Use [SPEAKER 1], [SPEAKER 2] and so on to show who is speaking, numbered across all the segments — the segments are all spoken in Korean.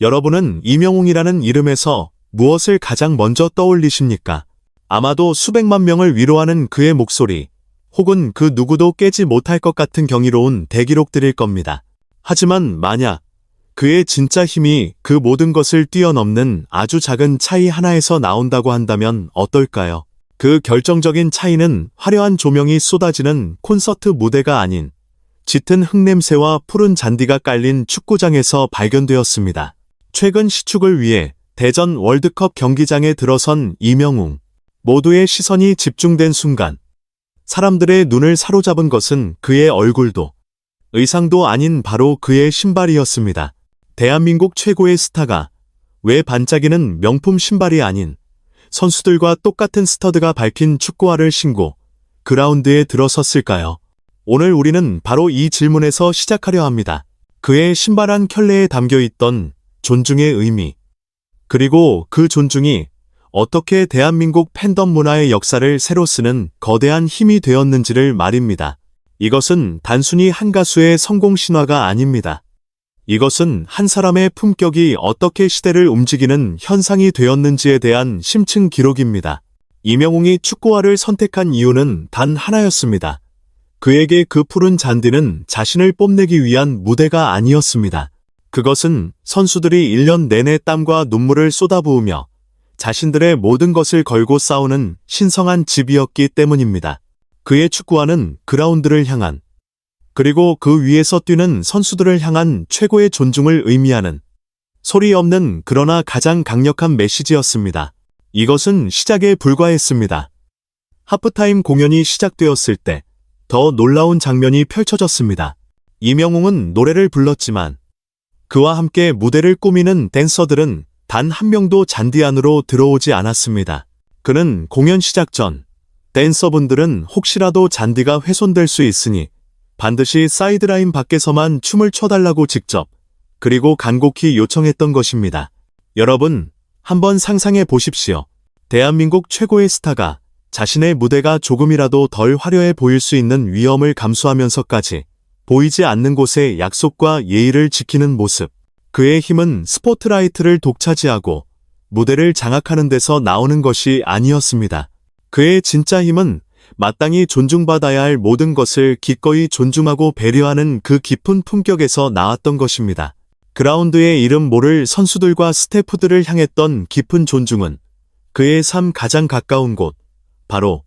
[SPEAKER 1] 여러분은 이명웅이라는 이름에서 무엇을 가장 먼저 떠올리십니까? 아마도 수백만 명을 위로하는 그의 목소리, 혹은 그 누구도 깨지 못할 것 같은 경이로운 대기록들일 겁니다. 하지만 만약 그의 진짜 힘이 그 모든 것을 뛰어넘는 아주 작은 차이 하나에서 나온다고 한다면 어떨까요? 그 결정적인 차이는 화려한 조명이 쏟아지는 콘서트 무대가 아닌 짙은 흙냄새와 푸른 잔디가 깔린 축구장에서 발견되었습니다. 최근 시축을 위해 대전 월드컵 경기장에 들어선 이명웅. 모두의 시선이 집중된 순간 사람들의 눈을 사로잡은 것은 그의 얼굴도 의상도 아닌 바로 그의 신발이었습니다. 대한민국 최고의 스타가 왜 반짝이는 명품 신발이 아닌 선수들과 똑같은 스터드가 밝힌 축구화를 신고 그라운드에 들어섰을까요? 오늘 우리는 바로 이 질문에서 시작하려 합니다. 그의 신발 한 켤레에 담겨있던 존중의 의미, 그리고 그 존중이 어떻게 대한민국 팬덤 문화의 역사를 새로 쓰는 거대한 힘이 되었는지를 말입니다. 이것은 단순히 한 가수의 성공 신화가 아닙니다. 이것은 한 사람의 품격이 어떻게 시대를 움직이는 현상이 되었는지에 대한 심층 기록입니다. 이명웅이 축구화를 선택한 이유는 단 하나였습니다. 그에게 그 푸른 잔디는 자신을 뽐내기 위한 무대가 아니었습니다. 그것은 선수들이 1년 내내 땀과 눈물을 쏟아부으며 자신들의 모든 것을 걸고 싸우는 신성한 집이었기 때문입니다. 그의 축구화는 그라운드를 향한, 그리고 그 위에서 뛰는 선수들을 향한 최고의 존중을 의미하는 소리 없는 그러나 가장 강력한 메시지였습니다. 이것은 시작에 불과했습니다. 하프타임 공연이 시작되었을 때 더 놀라운 장면이 펼쳐졌습니다. 이명웅은 노래를 불렀지만 그와 함께 무대를 꾸미는 댄서들은 단 한 명도 잔디 안으로 들어오지 않았습니다. 그는 공연 시작 전 댄서분들은 혹시라도 잔디가 훼손될 수 있으니 반드시 사이드라인 밖에서만 춤을 춰달라고 직접, 그리고 간곡히 요청했던 것입니다. 여러분, 한번 상상해 보십시오. 대한민국 최고의 스타가 자신의 무대가 조금이라도 덜 화려해 보일 수 있는 위험을 감수하면서까지 보이지 않는 곳에 약속과 예의를 지키는 모습. 그의 힘은 스포트라이트를 독차지하고 무대를 장악하는 데서 나오는 것이 아니었습니다. 그의 진짜 힘은 마땅히 존중받아야 할 모든 것을 기꺼이 존중하고 배려하는 그 깊은 품격에서 나왔던 것입니다. 그라운드의 이름 모를 선수들과 스태프들을 향했던 깊은 존중은 그의 삶 가장 가까운 곳, 바로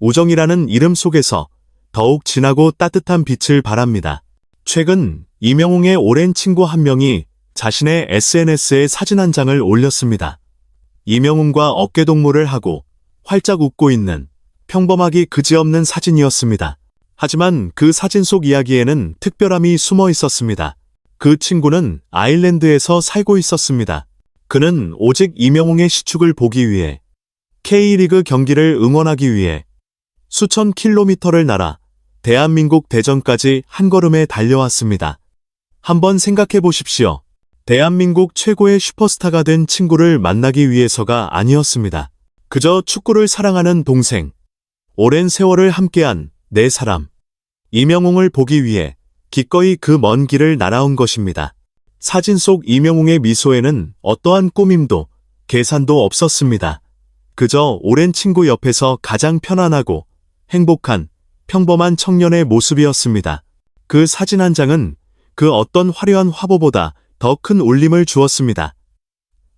[SPEAKER 1] 우정이라는 이름 속에서 더욱 진하고 따뜻한 빛을 발합니다. 최근 이명웅의 오랜 친구 한 명이 자신의 SNS에 사진 한 장을 올렸습니다. 이명웅과 어깨동무를 하고 활짝 웃고 있는 평범하기 그지없는 사진이었습니다. 하지만 그 사진 속 이야기에는 특별함이 숨어 있었습니다. 그 친구는 아일랜드에서 살고 있었습니다. 그는 오직 이명웅의 시축을 보기 위해, K리그 경기를 응원하기 위해 수천 킬로미터를 날아 대한민국 대전까지 한 걸음에 달려왔습니다. 한번 생각해 보십시오. 대한민국 최고의 슈퍼스타가 된 친구를 만나기 위해서가 아니었습니다. 그저 축구를 사랑하는 동생, 오랜 세월을 함께한 내 사람, 이명웅을 보기 위해 기꺼이 그 먼 길을 날아온 것입니다. 사진 속 이명웅의 미소에는 어떠한 꾸밈도, 계산도 없었습니다. 그저 오랜 친구 옆에서 가장 편안하고 행복한 평범한 청년의 모습이었습니다. 그 사진 한 장은 그 어떤 화려한 화보보다 더 큰 울림을 주었습니다.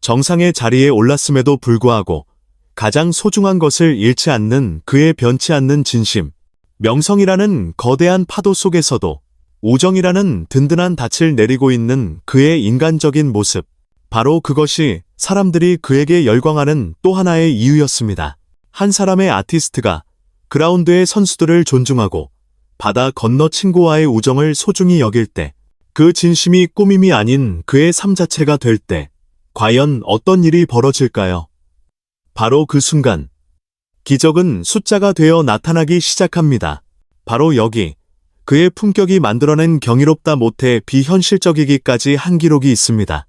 [SPEAKER 1] 정상의 자리에 올랐음에도 불구하고 가장 소중한 것을 잃지 않는 그의 변치 않는 진심, 명성이라는 거대한 파도 속에서도 우정이라는 든든한 닻을 내리고 있는 그의 인간적인 모습, 바로 그것이 사람들이 그에게 열광하는 또 하나의 이유였습니다. 한 사람의 아티스트가 그라운드의 선수들을 존중하고 바다 건너 친구와의 우정을 소중히 여길 때, 그 진심이 꾸밈이 아닌 그의 삶 자체가 될 때, 과연 어떤 일이 벌어질까요? 바로 그 순간, 기적은 숫자가 되어 나타나기 시작합니다. 바로 여기, 그의 품격이 만들어낸 경이롭다 못해 비현실적이기까지 한 기록이 있습니다.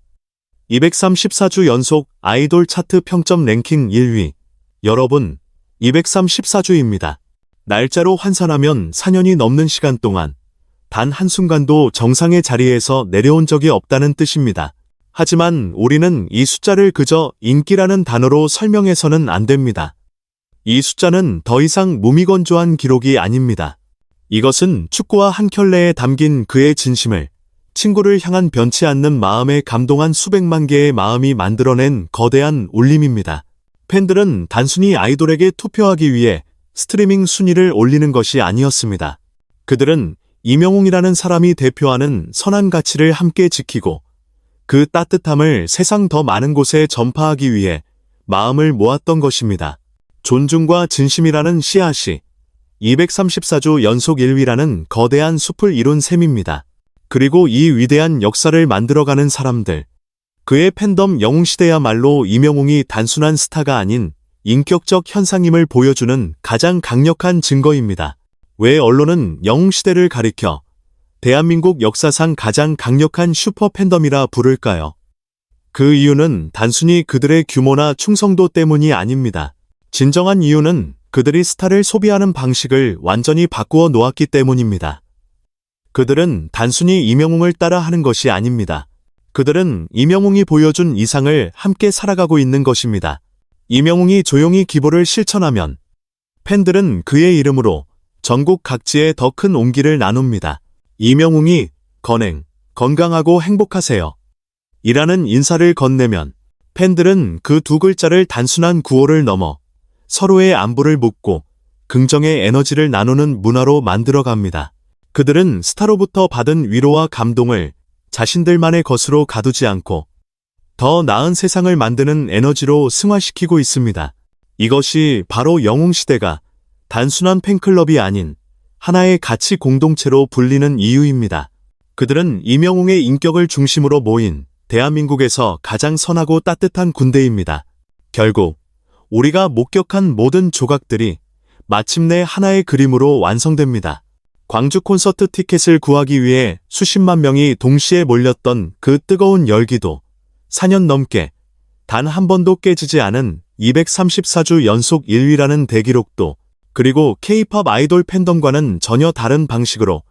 [SPEAKER 1] 234주 연속 아이돌 차트 평점 랭킹 1위. 여러분, 234주입니다. 날짜로 환산하면 4년이 넘는 시간 동안 단 한순간도 정상의 자리에서 내려온 적이 없다는 뜻입니다. 하지만 우리는 이 숫자를 그저 인기라는 단어로 설명해서는 안 됩니다. 이 숫자는 더 이상 무미건조한 기록이 아닙니다. 이것은 축구와 한 켤레에 담긴 그의 진심을, 친구를 향한 변치 않는 마음에 감동한 수백만 개의 마음이 만들어낸 거대한 울림입니다. 팬들은 단순히 아이돌에게 투표하기 위해 스트리밍 순위를 올리는 것이 아니었습니다. 그들은 이명웅이라는 사람이 대표하는 선한 가치를 함께 지키고 그 따뜻함을 세상 더 많은 곳에 전파하기 위해 마음을 모았던 것입니다. 존중과 진심이라는 씨앗이 234주 연속 1위라는 거대한 숲을 이룬 셈입니다. 그리고 이 위대한 역사를 만들어가는 사람들. 그의 팬덤 영웅시대야말로 이명웅이 단순한 스타가 아닌 인격적 현상임을 보여주는 가장 강력한 증거입니다. 왜 언론은 영웅시대를 가리켜 대한민국 역사상 가장 강력한 슈퍼 팬덤이라 부를까요? 그 이유는 단순히 그들의 규모나 충성도 때문이 아닙니다. 진정한 이유는 그들이 스타를 소비하는 방식을 완전히 바꾸어 놓았기 때문입니다. 그들은 단순히 이명웅을 따라 하는 것이 아닙니다. 그들은 이명웅이 보여준 이상을 함께 살아가고 있는 것입니다. 이명웅이 조용히 기보를 실천하면 팬들은 그의 이름으로 전국 각지에 더 큰 온기를 나눕니다. 이명웅이 건강하고 행복하세요. 이라는 인사를 건네면 팬들은 그 두 글자를 단순한 구호를 넘어 서로의 안부를 묻고 긍정의 에너지를 나누는 문화로 만들어갑니다. 그들은 스타로부터 받은 위로와 감동을 자신들만의 것으로 가두지 않고 더 나은 세상을 만드는 에너지로 승화시키고 있습니다. 이것이 바로 영웅시대가 단순한 팬클럽이 아닌 하나의 가치 공동체로 불리는 이유입니다. 그들은 이명웅의 인격을 중심으로 모인 대한민국에서 가장 선하고 따뜻한 군대입니다. 결국 우리가 목격한 모든 조각들이 마침내 하나의 그림으로 완성됩니다. 광주 콘서트 티켓을 구하기 위해 수십만 명이 동시에 몰렸던 그 뜨거운 열기도 4년 넘게 단 한 번도 깨지지 않은 234주 연속 1위라는 대기록도 그리고 K-팝 아이돌 팬덤과는 전혀 다른 방식으로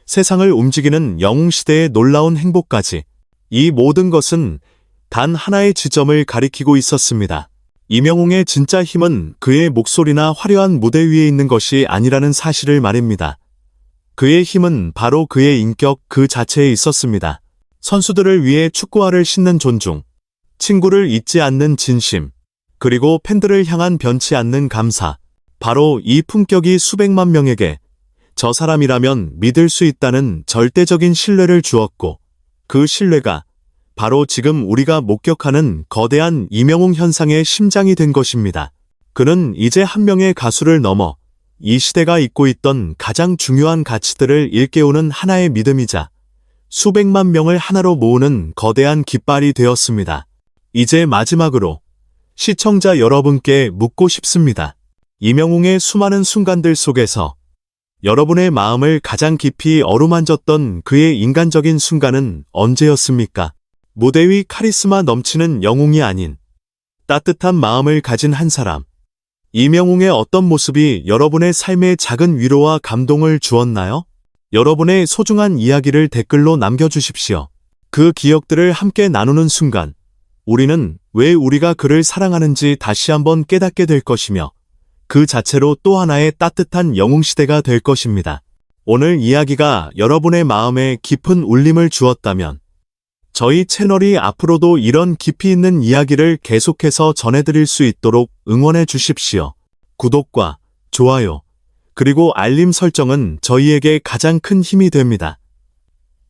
[SPEAKER 1] 세상을 움직이는 영웅시대의 놀라운 행복까지 이 모든 것은 단 하나의 지점을 가리키고 있었습니다. 이명웅의 진짜 힘은 그의 목소리나 화려한 무대 위에 있는 것이 아니라는 사실을 말입니다. 그의 힘은 바로 그의 인격 그 자체에 있었습니다. 선수들을 위해 축구화를 신는 존중, 친구를 잊지 않는 진심, 그리고 팬들을 향한 변치 않는 감사. 바로 이 품격이 수백만 명에게 저 사람이라면 믿을 수 있다는 절대적인 신뢰를 주었고 그 신뢰가 바로 지금 우리가 목격하는 거대한 이명웅 현상의 심장이 된 것입니다. 그는 이제 한 명의 가수를 넘어 이 시대가 잊고 있던 가장 중요한 가치들을 일깨우는 하나의 믿음이자 수백만 명을 하나로 모으는 거대한 깃발이 되었습니다. 이제 마지막으로 시청자 여러분께 묻고 싶습니다. 이명웅의 수많은 순간들 속에서 여러분의 마음을 가장 깊이 어루만졌던 그의 인간적인 순간은 언제였습니까? 무대 위 카리스마 넘치는 영웅이 아닌 따뜻한 마음을 가진 한 사람. 이명웅의 어떤 모습이 여러분의 삶에 작은 위로와 감동을 주었나요? 여러분의 소중한 이야기를 댓글로 남겨주십시오. 그 기억들을 함께 나누는 순간 우리는 왜 우리가 그를 사랑하는지 다시 한번 깨닫게 될 것이며 그 자체로 또 하나의 따뜻한 영웅시대가 될 것입니다. 오늘 이야기가 여러분의 마음에 깊은 울림을 주었다면 저희 채널이 앞으로도 이런 깊이 있는 이야기를 계속해서 전해드릴 수 있도록 응원해 주십시오. 구독과 좋아요, 그리고 알림 설정은 저희에게 가장 큰 힘이 됩니다.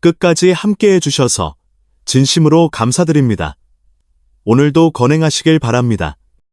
[SPEAKER 1] 끝까지 함께해 주셔서 진심으로 감사드립니다. 오늘도 건행하시길 바랍니다.